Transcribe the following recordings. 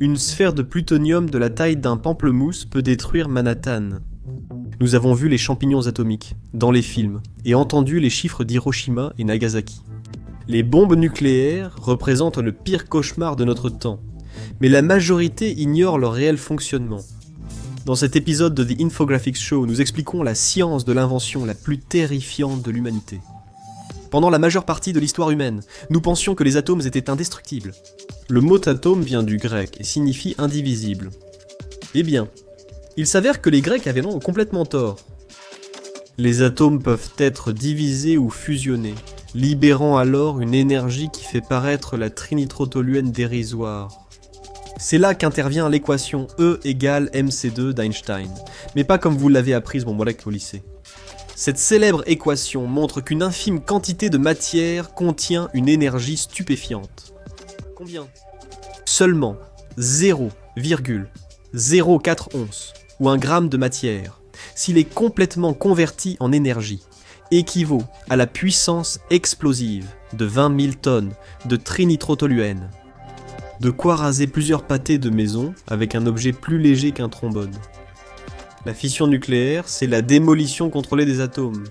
Une sphère de plutonium de la taille d'un pamplemousse peut détruire Manhattan. Nous avons vu les champignons atomiques, dans les films, et entendu les chiffres d'Hiroshima et Nagasaki. Les bombes nucléaires représentent le pire cauchemar de notre temps, mais la majorité ignore leur réel fonctionnement. Dans cet épisode de The Infographics Show, nous expliquons la science de l'invention la plus terrifiante de l'humanité. Pendant la majeure partie de l'histoire humaine, nous pensions que les atomes étaient indestructibles. Le mot atome vient du grec et signifie indivisible. Eh bien, il s'avère que les Grecs avaient complètement tort. Les atomes peuvent être divisés ou fusionnés, libérant alors une énergie qui fait paraître la trinitrotoluène dérisoire. C'est là qu'intervient l'équation E égale mc2 d'Einstein, mais pas comme vous l'avez apprise au lycée. Cette célèbre équation montre qu'une infime quantité de matière contient une énergie stupéfiante. Combien ? Seulement 0,04 onces, ou 1 gramme de matière, s'il est complètement converti en énergie, équivaut à la puissance explosive de 20 000 tonnes de trinitrotoluène. De quoi raser plusieurs pâtés de maison avec un objet plus léger qu'un trombone. La fission nucléaire, c'est la démolition contrôlée des atomes.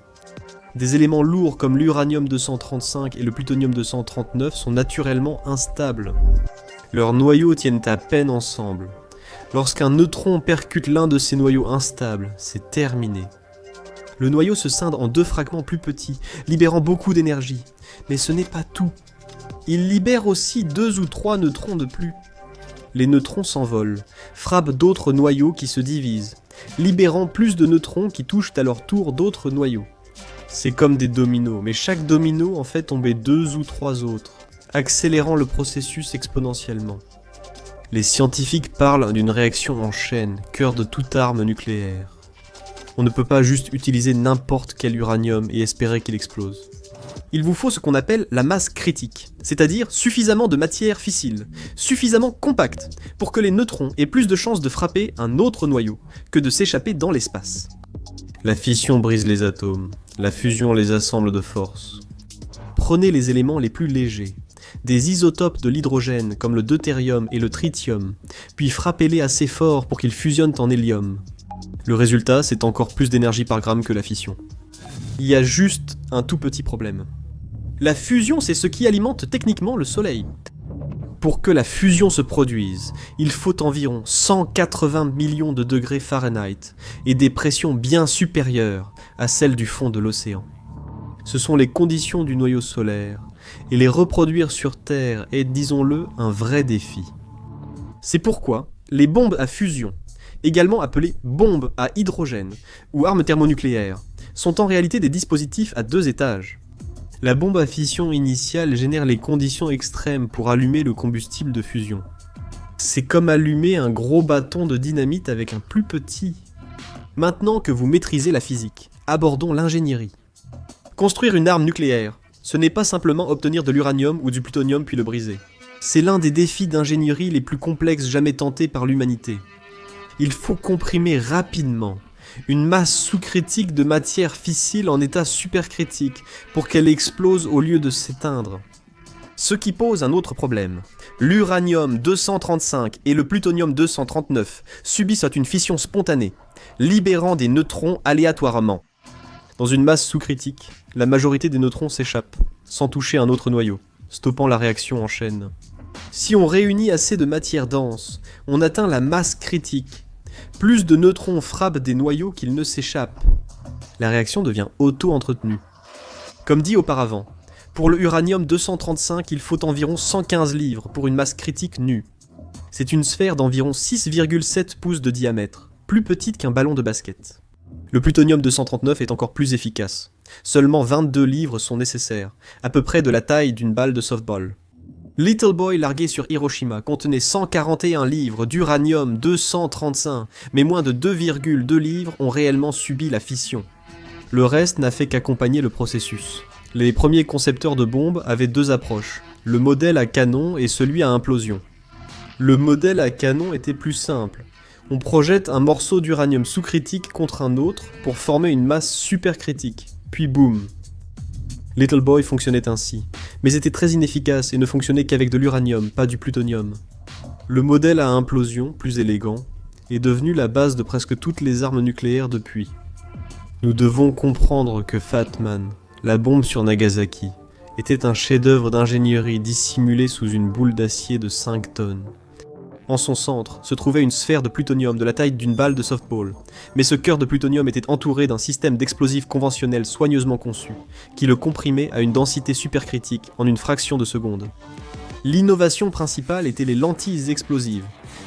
Des éléments lourds comme l'uranium-235 et le plutonium-239 sont naturellement instables. Leurs noyaux tiennent à peine ensemble. Lorsqu'un neutron percute l'un de ces noyaux instables, c'est terminé. Le noyau se scinde en 2 fragments plus petits, libérant beaucoup d'énergie. Mais ce n'est pas tout. Il libère aussi 2 ou 3 neutrons de plus. Les neutrons s'envolent, frappent d'autres noyaux qui se divisent, libérant plus de neutrons qui touchent à leur tour d'autres noyaux. C'est comme des dominos, mais chaque domino en fait tomber 2 ou 3 autres, accélérant le processus exponentiellement. Les scientifiques parlent d'une réaction en chaîne, cœur de toute arme nucléaire. On ne peut pas juste utiliser n'importe quel uranium et espérer qu'il explose. Il vous faut ce qu'on appelle la masse critique, c'est-à-dire suffisamment de matière fissile, suffisamment compacte, pour que les neutrons aient plus de chances de frapper un autre noyau que de s'échapper dans l'espace. La fission brise les atomes, la fusion les assemble de force. Prenez les éléments les plus légers, des isotopes de l'hydrogène comme le deutérium et le tritium, puis frappez-les assez fort pour qu'ils fusionnent en hélium. Le résultat, c'est encore plus d'énergie par gramme que la fission. Il y a juste un tout petit problème. La fusion, c'est ce qui alimente techniquement le Soleil. Pour que la fusion se produise, il faut environ 180 millions de degrés Fahrenheit et des pressions bien supérieures à celles du fond de l'océan. Ce sont les conditions du noyau solaire, et les reproduire sur Terre est, disons-le, un vrai défi. C'est pourquoi les bombes à fusion, également appelées bombes à hydrogène ou armes thermonucléaires, sont en réalité des dispositifs à 2 étages. La bombe à fission initiale génère les conditions extrêmes pour allumer le combustible de fusion. C'est comme allumer un gros bâton de dynamite avec un plus petit. Maintenant que vous maîtrisez la physique, abordons l'ingénierie. Construire une arme nucléaire, ce n'est pas simplement obtenir de l'uranium ou du plutonium puis le briser. C'est l'un des défis d'ingénierie les plus complexes jamais tentés par l'humanité. Il faut comprimer rapidement une masse sous-critique de matière fissile en état supercritique pour qu'elle explose au lieu de s'éteindre. Ce qui pose un autre problème. L'uranium-235 et le plutonium-239 subissent une fission spontanée, libérant des neutrons aléatoirement. Dans une masse sous-critique, la majorité des neutrons s'échappent, sans toucher un autre noyau, stoppant la réaction en chaîne. Si on réunit assez de matière dense, on atteint la masse critique. Plus de neutrons frappent des noyaux qu'ils ne s'échappent. La réaction devient auto-entretenue. Comme dit auparavant, pour le uranium-235, il faut environ 115 livres pour une masse critique nue. C'est une sphère d'environ 6,7 pouces de diamètre, plus petite qu'un ballon de basket. Le plutonium-239 est encore plus efficace. Seulement 22 livres sont nécessaires, à peu près de la taille d'une balle de softball. Little Boy largué sur Hiroshima contenait 141 livres d'uranium-235, mais moins de 2,2 livres ont réellement subi la fission. Le reste n'a fait qu'accompagner le processus. Les premiers concepteurs de bombes avaient 2 approches, le modèle à canon et celui à implosion. Le modèle à canon était plus simple. On projette un morceau d'uranium sous-critique contre un autre pour former une masse supercritique, puis boum. Little Boy fonctionnait ainsi, mais était très inefficace et ne fonctionnait qu'avec de l'uranium, pas du plutonium. Le modèle à implosion, plus élégant, est devenu la base de presque toutes les armes nucléaires depuis. Nous devons comprendre que Fat Man, la bombe sur Nagasaki, était un chef-d'œuvre d'ingénierie dissimulé sous une boule d'acier de 5 tonnes. En son centre se trouvait une sphère de plutonium de la taille d'une balle de softball, mais ce cœur de plutonium était entouré d'un système d'explosifs conventionnel soigneusement conçu, qui le comprimait à une densité supercritique en une fraction de seconde. L'innovation principale était les lentilles explosives,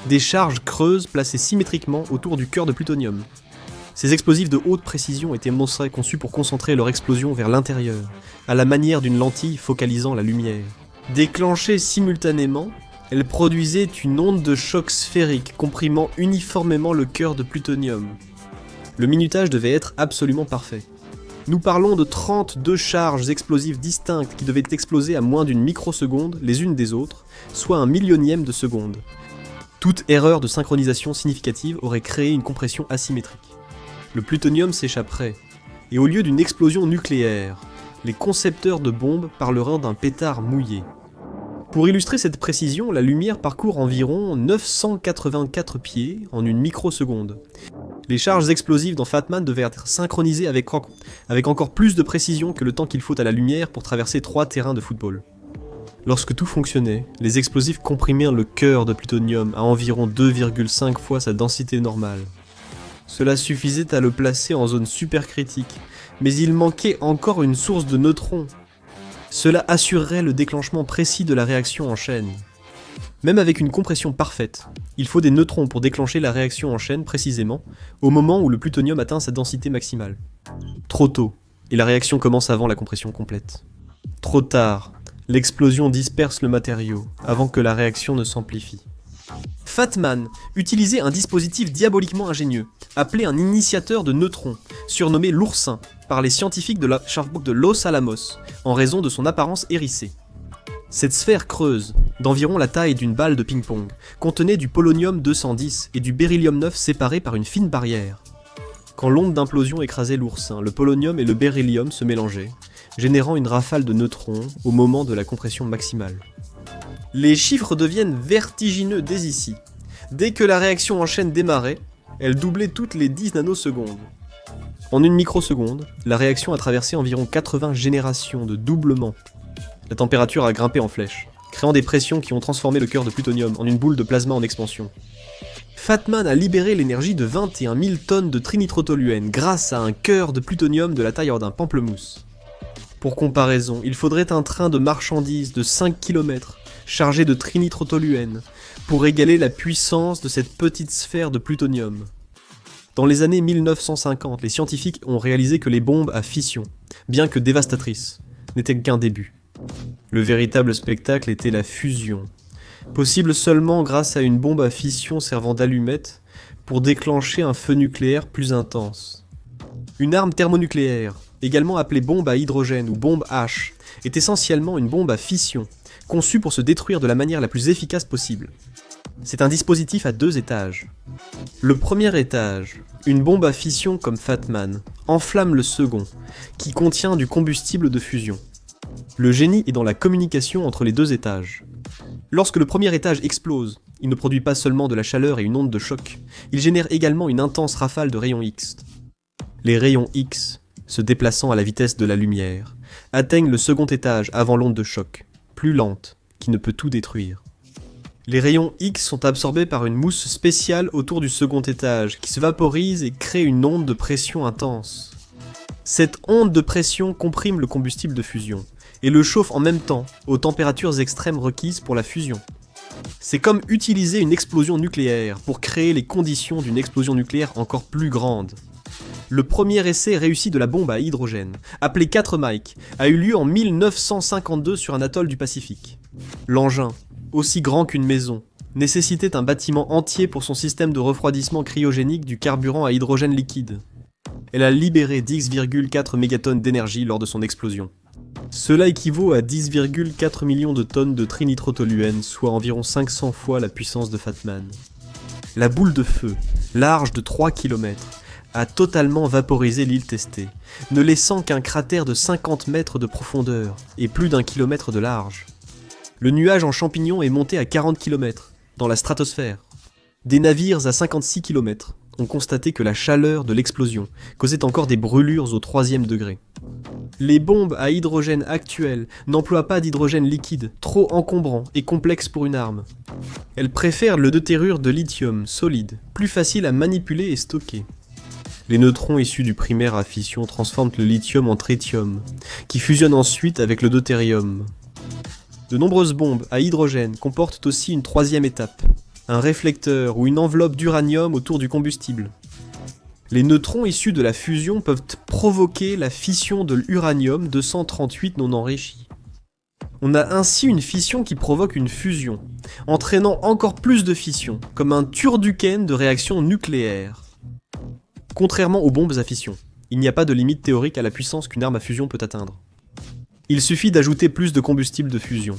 des charges creuses placées symétriquement autour du cœur de plutonium. Ces explosifs de haute précision étaient conçus pour concentrer leur explosion vers l'intérieur, à la manière d'une lentille focalisant la lumière. Déclenchées simultanément, elles produisaient une onde de choc sphérique comprimant uniformément le cœur de plutonium. Le minutage devait être absolument parfait. Nous parlons de 32 charges explosives distinctes qui devaient exploser à moins d'une microseconde les unes des autres, soit un millionième de seconde. Toute erreur de synchronisation significative aurait créé une compression asymétrique. Le plutonium s'échapperait, et au lieu d'une explosion nucléaire, les concepteurs de bombes parleront d'un pétard mouillé. Pour illustrer cette précision, la lumière parcourt environ 984 pieds en une microseconde. Les charges explosives dans Fat Man devaient être synchronisées avec encore plus de précision que le temps qu'il faut à la lumière pour traverser 3 terrains de football. Lorsque tout fonctionnait, les explosifs comprimèrent le cœur de plutonium à environ 2,5 fois sa densité normale. Cela suffisait à le placer en zone supercritique, mais il manquait encore une source de neutrons. Cela assurerait le déclenchement précis de la réaction en chaîne. Même avec une compression parfaite, il faut des neutrons pour déclencher la réaction en chaîne précisément, au moment où le plutonium atteint sa densité maximale. Trop tôt, et la réaction commence avant la compression complète. Trop tard, l'explosion disperse le matériau, avant que la réaction ne s'amplifie. Fat Man utilisait un dispositif diaboliquement ingénieux, appelé un initiateur de neutrons, surnommé l'oursin, par les scientifiques de la Sharpbook de Los Alamos, en raison de son apparence hérissée. Cette sphère creuse, d'environ la taille d'une balle de ping-pong, contenait du polonium-210 et du beryllium-9 séparés par une fine barrière. Quand l'onde d'implosion écrasait l'oursin, le polonium et le beryllium se mélangeaient, générant une rafale de neutrons au moment de la compression maximale. Les chiffres deviennent vertigineux dès ici. Dès que la réaction en chaîne démarrait, elle doublait toutes les 10 nanosecondes. En une microseconde, la réaction a traversé environ 80 générations de doublement. La température a grimpé en flèche, créant des pressions qui ont transformé le cœur de plutonium en une boule de plasma en expansion. Fat Man a libéré l'énergie de 21 000 tonnes de trinitrotoluène grâce à un cœur de plutonium de la taille d'un pamplemousse. Pour comparaison, il faudrait un train de marchandises de 5 km chargé de trinitrotoluène pour égaler la puissance de cette petite sphère de plutonium. Dans les années 1950, les scientifiques ont réalisé que les bombes à fission, bien que dévastatrices, n'étaient qu'un début. Le véritable spectacle était la fusion, possible seulement grâce à une bombe à fission servant d'allumette pour déclencher un feu nucléaire plus intense. Une arme thermonucléaire, également appelée bombe à hydrogène ou bombe H, est essentiellement une bombe à fission, conçue pour se détruire de la manière la plus efficace possible. C'est un dispositif à 2 étages. Le premier étage, une bombe à fission comme Fat Man, enflamme le second, qui contient du combustible de fusion. Le génie est dans la communication entre les 2 étages. Lorsque le premier étage explose, il ne produit pas seulement de la chaleur et une onde de choc, il génère également une intense rafale de rayons X. Les rayons X, se déplaçant à la vitesse de la lumière, atteignent le second étage avant l'onde de choc, plus lente, qui ne peut tout détruire. Les rayons X sont absorbés par une mousse spéciale autour du second étage, qui se vaporise et crée une onde de pression intense. Cette onde de pression comprime le combustible de fusion, et le chauffe en même temps aux températures extrêmes requises pour la fusion. C'est comme utiliser une explosion nucléaire pour créer les conditions d'une explosion nucléaire encore plus grande. Le premier essai réussi de la bombe à hydrogène, appelée 4 Mike, a eu lieu en 1952 sur un atoll du Pacifique. L'engin, aussi grand qu'une maison, nécessitait un bâtiment entier pour son système de refroidissement cryogénique du carburant à hydrogène liquide. Elle a libéré 10,4 mégatonnes d'énergie lors de son explosion. Cela équivaut à 10,4 millions de tonnes de trinitrotoluène, soit environ 500 fois la puissance de Fat Man. La boule de feu, large de 3 km, a totalement vaporisé l'île testée, ne laissant qu'un cratère de 50 mètres de profondeur et plus d'1 kilomètre de large. Le nuage en champignons est monté à 40 km, dans la stratosphère. Des navires à 56 km ont constaté que la chaleur de l'explosion causait encore des brûlures au 3e degré. Les bombes à hydrogène actuelles n'emploient pas d'hydrogène liquide, trop encombrant et complexe pour une arme. Elles préfèrent le deutérure de lithium, solide, plus facile à manipuler et stocker. Les neutrons issus du primaire à fission transforment le lithium en tritium, qui fusionne ensuite avec le deutérium. De nombreuses bombes à hydrogène comportent aussi une 3e étape, un réflecteur ou une enveloppe d'uranium autour du combustible. Les neutrons issus de la fusion peuvent provoquer la fission de l'uranium 238 non enrichi. On a ainsi une fission qui provoque une fusion, entraînant encore plus de fission, comme un turducken de réaction nucléaire. Contrairement aux bombes à fission, il n'y a pas de limite théorique à la puissance qu'une arme à fusion peut atteindre. Il suffit d'ajouter plus de combustible de fusion.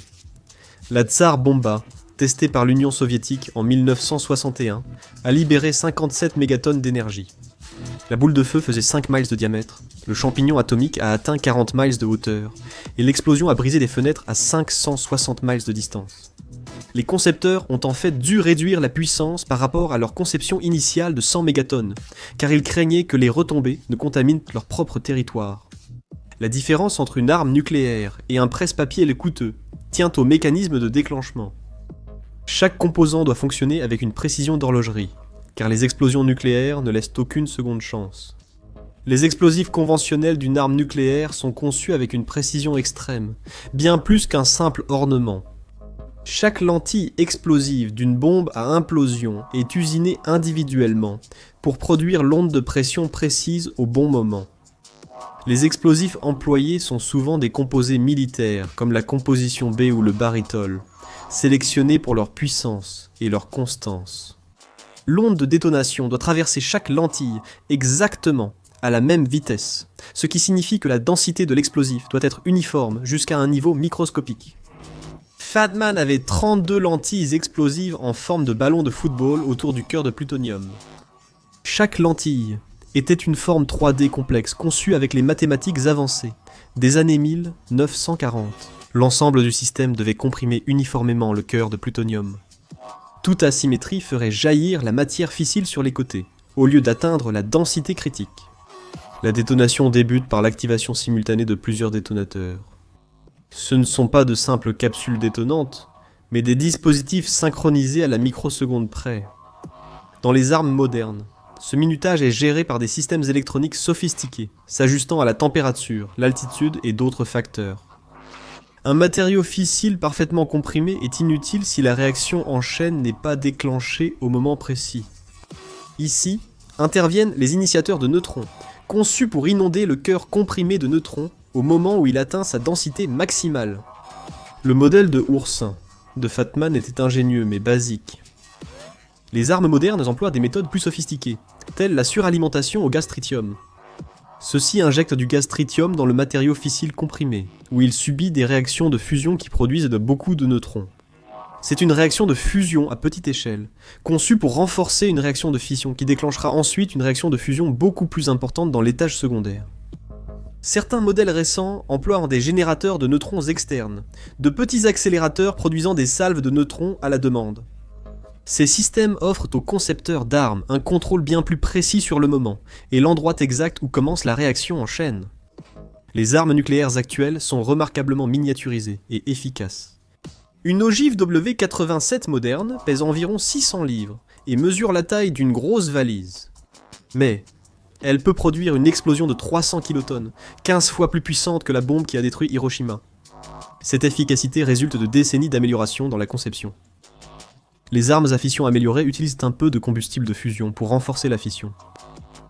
La Tsar Bomba, testée par l'Union soviétique en 1961, a libéré 57 mégatonnes d'énergie. La boule de feu faisait 5 miles de diamètre, le champignon atomique a atteint 40 miles de hauteur, et l'explosion a brisé des fenêtres à 560 miles de distance. Les concepteurs ont en fait dû réduire la puissance par rapport à leur conception initiale de 100 mégatonnes, car ils craignaient que les retombées ne contaminent leur propre territoire. La différence entre une arme nucléaire et un presse-papier coûteux tient au mécanisme de déclenchement. Chaque composant doit fonctionner avec une précision d'horlogerie, car les explosions nucléaires ne laissent aucune seconde chance. Les explosifs conventionnels d'une arme nucléaire sont conçus avec une précision extrême, bien plus qu'un simple ornement. Chaque lentille explosive d'une bombe à implosion est usinée individuellement pour produire l'onde de pression précise au bon moment. Les explosifs employés sont souvent des composés militaires comme la composition B ou le barytol, sélectionnés pour leur puissance et leur constance. L'onde de détonation doit traverser chaque lentille exactement à la même vitesse, ce qui signifie que la densité de l'explosif doit être uniforme jusqu'à un niveau microscopique. Fatman avait 32 lentilles explosives en forme de ballon de football autour du cœur de plutonium. Chaque lentille était une forme 3D complexe conçue avec les mathématiques avancées des années 1940. L'ensemble du système devait comprimer uniformément le cœur de plutonium. Toute asymétrie ferait jaillir la matière fissile sur les côtés, au lieu d'atteindre la densité critique. La détonation débute par l'activation simultanée de plusieurs détonateurs. Ce ne sont pas de simples capsules détonantes, mais des dispositifs synchronisés à la microseconde près. Dans les armes modernes, ce minutage est géré par des systèmes électroniques sophistiqués, s'ajustant à la température, l'altitude et d'autres facteurs. Un matériau fissile parfaitement comprimé est inutile si la réaction en chaîne n'est pas déclenchée au moment précis. Ici, interviennent les initiateurs de neutrons, conçus pour inonder le cœur comprimé de neutrons au moment où il atteint sa densité maximale. Le modèle de Oursin de Fatman était ingénieux mais basique. Les armes modernes emploient des méthodes plus sophistiquées, telles la suralimentation au gaz tritium. Ceux-ci injectent du gaz tritium dans le matériau fissile comprimé, où il subit des réactions de fusion qui produisent beaucoup de neutrons. C'est une réaction de fusion à petite échelle, conçue pour renforcer une réaction de fission qui déclenchera ensuite une réaction de fusion beaucoup plus importante dans l'étage secondaire. Certains modèles récents emploient des générateurs de neutrons externes, de petits accélérateurs produisant des salves de neutrons à la demande. Ces systèmes offrent aux concepteurs d'armes un contrôle bien plus précis sur le moment et l'endroit exact où commence la réaction en chaîne. Les armes nucléaires actuelles sont remarquablement miniaturisées et efficaces. Une ogive W87 moderne pèse environ 600 livres et mesure la taille d'une grosse valise. Mais elle peut produire une explosion de 300 kilotonnes, 15 fois plus puissante que la bombe qui a détruit Hiroshima. Cette efficacité résulte de décennies d'amélioration dans la conception. Les armes à fission améliorées utilisent un peu de combustible de fusion pour renforcer la fission.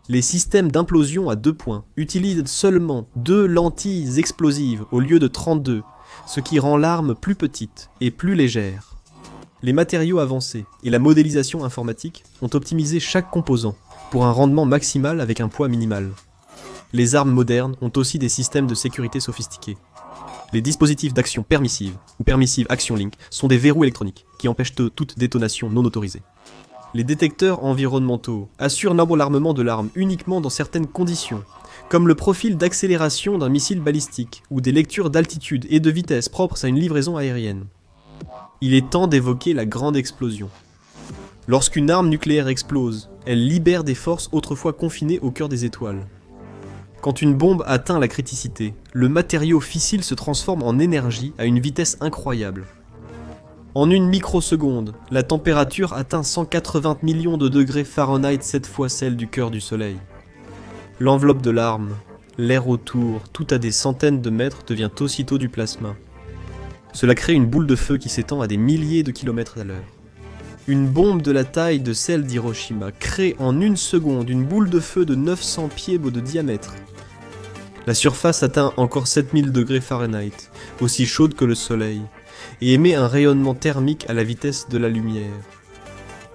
Les systèmes d'implosion à 2 points utilisent seulement 2 lentilles explosives au lieu de 32, ce qui rend l'arme plus petite et plus légère. Les matériaux avancés et la modélisation informatique ont optimisé chaque composant pour un rendement maximal avec un poids minimal. Les armes modernes ont aussi des systèmes de sécurité sophistiqués. Les dispositifs d'action permissive ou permissive action link sont des verrous électroniques qui empêchent toute détonation non autorisée. Les détecteurs environnementaux assurent l'armement de l'arme uniquement dans certaines conditions, comme le profil d'accélération d'un missile balistique ou des lectures d'altitude et de vitesse propres à une livraison aérienne. Il est temps d'évoquer la grande explosion. Lorsqu'une arme nucléaire explose, elle libère des forces autrefois confinées au cœur des étoiles. Quand une bombe atteint la criticité, le matériau fissile se transforme en énergie à une vitesse incroyable. En une microseconde, la température atteint 180 millions de degrés Fahrenheit, 7 fois celle du cœur du Soleil. L'enveloppe de l'arme, l'air autour, tout à des centaines de mètres devient aussitôt du plasma. Cela crée une boule de feu qui s'étend à des milliers de kilomètres à l'heure. Une bombe de la taille de celle d'Hiroshima crée en une seconde une boule de feu de 900 pieds de diamètre. La surface atteint encore 7000 degrés Fahrenheit, aussi chaude que le Soleil, et émet un rayonnement thermique à la vitesse de la lumière.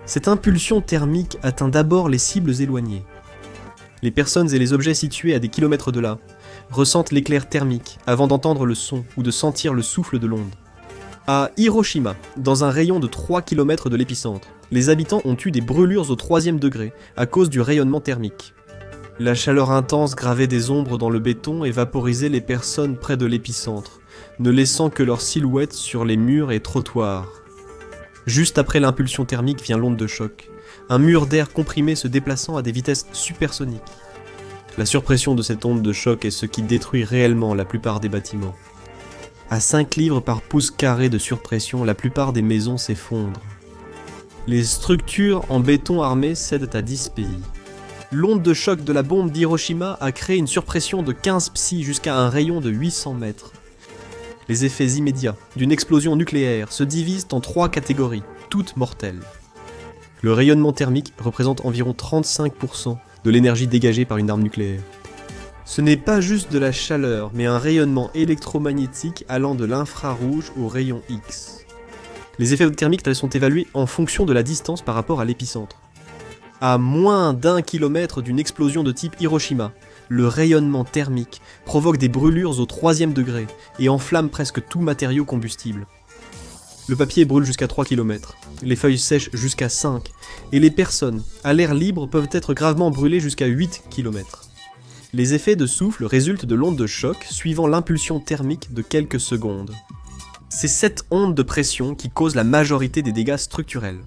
Cette impulsion thermique atteint d'abord les cibles éloignées. Les personnes et les objets situés à des kilomètres de là ressentent l'éclair thermique avant d'entendre le son ou de sentir le souffle de l'onde. À Hiroshima, dans un rayon de 3 km de l'épicentre, les habitants ont eu des brûlures au 3e degré à cause du rayonnement thermique. La chaleur intense gravait des ombres dans le béton et vaporisait les personnes près de l'épicentre, ne laissant que leurs silhouettes sur les murs et trottoirs. Juste après l'impulsion thermique vient l'onde de choc, un mur d'air comprimé se déplaçant à des vitesses supersoniques. La surpression de cette onde de choc est ce qui détruit réellement la plupart des bâtiments. À 5 livres par pouce carré de surpression, la plupart des maisons s'effondrent. Les structures en béton armé cèdent à 10 pays. L'onde de choc de la bombe d'Hiroshima a créé une surpression de 15 psi jusqu'à un rayon de 800 mètres. Les effets immédiats d'une explosion nucléaire se divisent en 3 catégories, toutes mortelles. Le rayonnement thermique représente environ 35% de l'énergie dégagée par une arme nucléaire. Ce n'est pas juste de la chaleur, mais un rayonnement électromagnétique allant de l'infrarouge au rayon X. Les effets thermiques sont évalués en fonction de la distance par rapport à l'épicentre. À moins d'1 kilomètre d'une explosion de type Hiroshima, le rayonnement thermique provoque des brûlures au 3e degré et enflamme presque tout matériau combustible. Le papier brûle jusqu'à 3 km, les feuilles sèchent jusqu'à 5, et les personnes, à l'air libre, peuvent être gravement brûlées jusqu'à 8 km. Les effets de souffle résultent de l'onde de choc suivant l'impulsion thermique de quelques secondes. C'est cette onde de pression qui cause la majorité des dégâts structurels.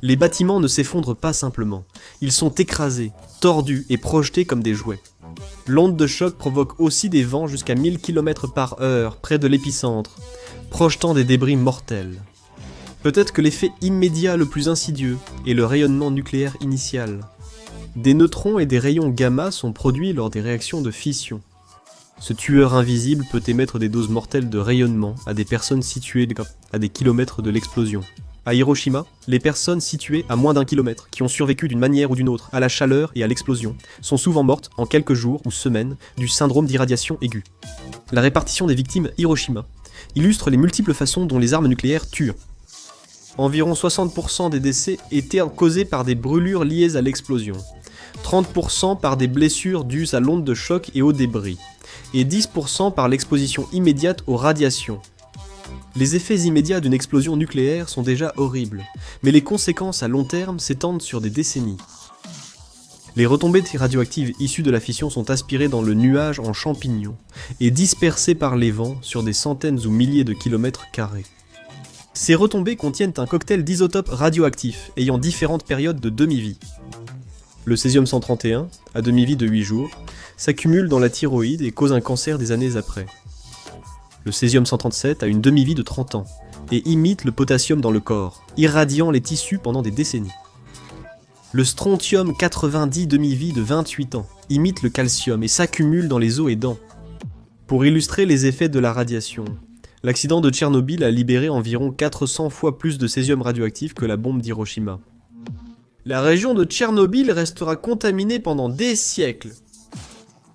Les bâtiments ne s'effondrent pas simplement, ils sont écrasés, tordus et projetés comme des jouets. L'onde de choc provoque aussi des vents jusqu'à 1000 km/h près de l'épicentre, projetant des débris mortels. Peut-être que l'effet immédiat le plus insidieux est le rayonnement nucléaire initial. Des neutrons et des rayons gamma sont produits lors des réactions de fission. Ce tueur invisible peut émettre des doses mortelles de rayonnement à des personnes situées à des kilomètres de l'explosion. À Hiroshima, les personnes situées à moins d'1 kilomètre, qui ont survécu d'une manière ou d'une autre à la chaleur et à l'explosion, sont souvent mortes en quelques jours ou semaines du syndrome d'irradiation aiguë. La répartition des victimes Hiroshima illustre les multiples façons dont les armes nucléaires tuent. Environ 60% des décès étaient causés par des brûlures liées à l'explosion, 30% par des blessures dues à l'onde de choc et aux débris, et 10% par l'exposition immédiate aux radiations. Les effets immédiats d'une explosion nucléaire sont déjà horribles, mais les conséquences à long terme s'étendent sur des décennies. Les retombées radioactives issues de la fission sont aspirées dans le nuage en champignons et dispersées par les vents sur des centaines ou milliers de kilomètres carrés. Ces retombées contiennent un cocktail d'isotopes radioactifs ayant différentes périodes de demi-vie. Le césium-131, à demi-vie de 8 jours, s'accumule dans la thyroïde et cause un cancer des années après. Le césium-137 a une demi-vie de 30 ans et imite le potassium dans le corps, irradiant les tissus pendant des décennies. Le strontium-90 demi-vie de 28 ans imite le calcium et s'accumule dans les os et dents. Pour illustrer les effets de la radiation, l'accident de Tchernobyl a libéré environ 400 fois plus de césium radioactif que la bombe d'Hiroshima. La région de Tchernobyl restera contaminée pendant des siècles.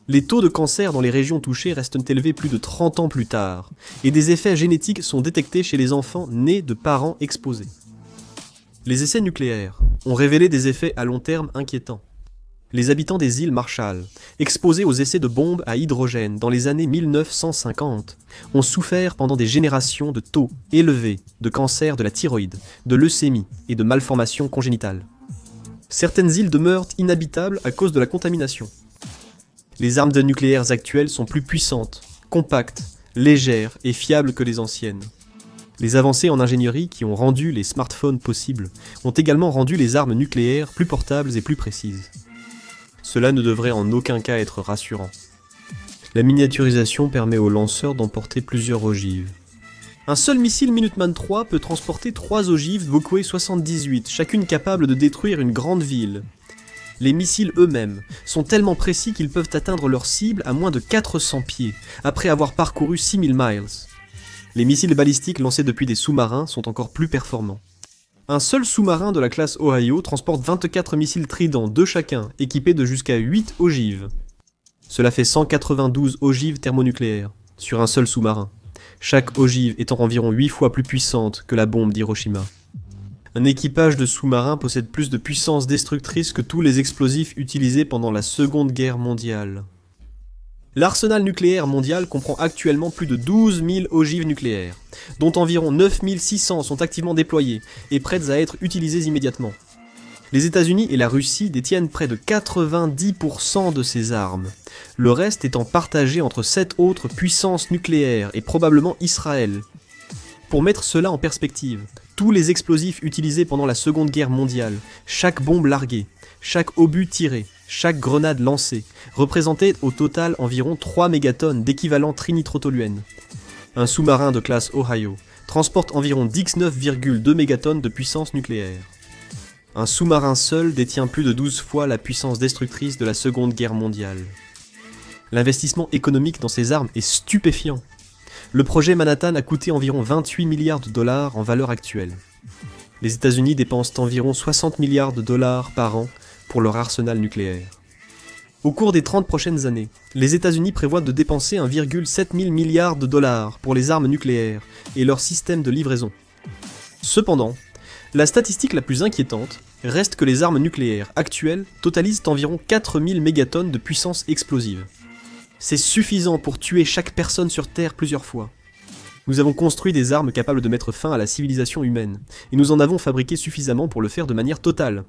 Les taux de cancer dans les régions touchées restent élevés plus de 30 ans plus tard, et des effets génétiques sont détectés chez les enfants nés de parents exposés. Les essais nucléaires ont révélé des effets à long terme inquiétants. Les habitants des îles Marshall, exposés aux essais de bombes à hydrogène dans les années 1950, ont souffert pendant des générations de taux élevés de cancer de la thyroïde, de leucémie et de malformations congénitales. Certaines îles demeurent inhabitables à cause de la contamination. Les armes nucléaires actuelles sont plus puissantes, compactes, légères et fiables que les anciennes. Les avancées en ingénierie qui ont rendu les smartphones possibles ont également rendu les armes nucléaires plus portables et plus précises. Cela ne devrait en aucun cas être rassurant. La miniaturisation permet aux lanceurs d'emporter plusieurs ogives. Un seul missile Minuteman III peut transporter 3 ogives Voukwé 78, chacune capable de détruire une grande ville. Les missiles eux-mêmes sont tellement précis qu'ils peuvent atteindre leur cible à moins de 400 pieds, après avoir parcouru 6000 miles. Les missiles balistiques lancés depuis des sous-marins sont encore plus performants. Un seul sous-marin de la classe Ohio transporte 24 missiles Trident, 2 chacun, équipés de jusqu'à 8 ogives. Cela fait 192 ogives thermonucléaires, sur un seul sous-marin, chaque ogive étant environ 8 fois plus puissante que la bombe d'Hiroshima. Un équipage de sous-marins possède plus de puissance destructrice que tous les explosifs utilisés pendant la Seconde Guerre mondiale. L'arsenal nucléaire mondial comprend actuellement plus de 12 000 ogives nucléaires, dont environ 9 600 sont activement déployées et prêtes à être utilisées immédiatement. Les États-Unis et la Russie détiennent près de 90% de ces armes, le reste étant partagé entre 7 autres puissances nucléaires et probablement Israël. Pour mettre cela en perspective, tous les explosifs utilisés pendant la Seconde Guerre mondiale, chaque bombe larguée, chaque obus tiré, chaque grenade lancée, représentait au total environ 3 mégatonnes d'équivalent trinitrotoluène. Un sous-marin de classe Ohio transporte environ 19,2 mégatonnes de puissance nucléaire. Un sous-marin seul détient plus de 12 fois la puissance destructrice de la Seconde Guerre mondiale. L'investissement économique dans ces armes est stupéfiant. Le projet Manhattan a coûté environ 28 milliards de dollars en valeur actuelle. Les États-Unis dépensent environ 60 milliards de dollars par an pour leur arsenal nucléaire. Au cours des 30 prochaines années, les États-Unis prévoient de dépenser 1,7 milliard de dollars pour les armes nucléaires et leur système de livraison. Cependant, la statistique la plus inquiétante reste que les armes nucléaires actuelles totalisent environ 4000 mégatonnes de puissance explosive. C'est suffisant pour tuer chaque personne sur Terre plusieurs fois. Nous avons construit des armes capables de mettre fin à la civilisation humaine, et nous en avons fabriqué suffisamment pour le faire de manière totale.